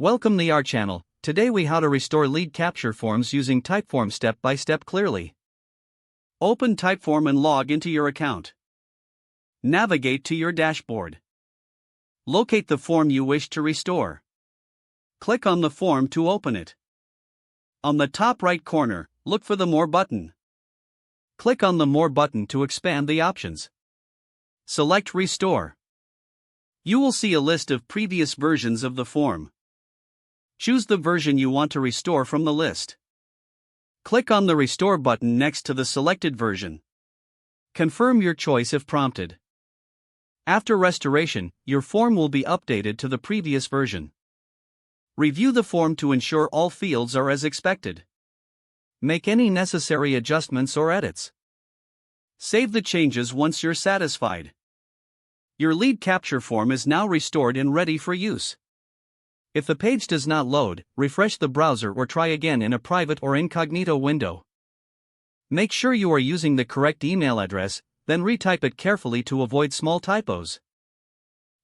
Welcome to our channel. Today we how to restore lead capture forms using Typeform step by step clearly. Open Typeform and log into your account. Navigate to your dashboard. Locate the form you wish to restore. Click on the form to open it. On the top right corner, look for the More button. Click on the More button to expand the options. Select Restore. You will see a list of previous versions of the form. Choose the version you want to restore from the list. Click on the Restore button next to the selected version. Confirm your choice if prompted. After restoration, your form will be updated to the previous version. Review the form to ensure all fields are as expected. Make any necessary adjustments or edits. Save the changes once you're satisfied. Your lead capture form is now restored and ready for use. If the page does not load, refresh the browser or try again in a private or incognito window. Make sure you are using the correct email address, then retype it carefully to avoid small typos.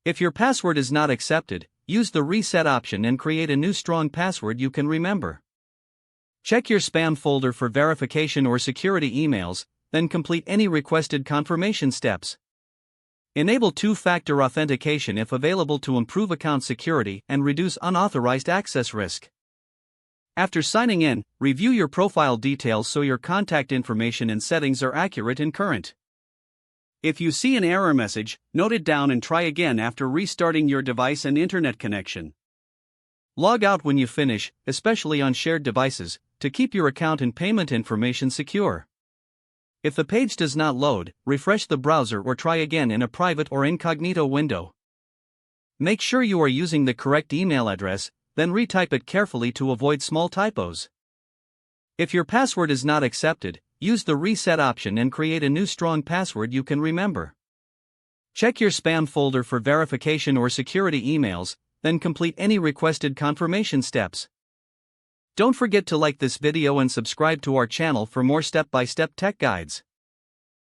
If your password is not accepted, use the reset option and create a new strong password you can remember. Check your spam folder for verification or security emails, then complete any requested confirmation steps. Enable two-factor authentication if available to improve account security and reduce unauthorized access risk. After signing in, review your profile details so your contact information and settings are accurate and current. If you see an error message, note it down and try again after restarting your device and internet connection. Log out when you finish, especially on shared devices, to keep your account and payment information secure. If the page does not load, refresh the browser or try again in a private or incognito window. Make sure you are using the correct email address, then retype it carefully to avoid small typos. If your password is not accepted, use the reset option and create a new strong password you can remember. Check your spam folder for verification or security emails, then complete any requested confirmation steps. Don't forget to like this video and subscribe to our channel for more step-by-step tech guides.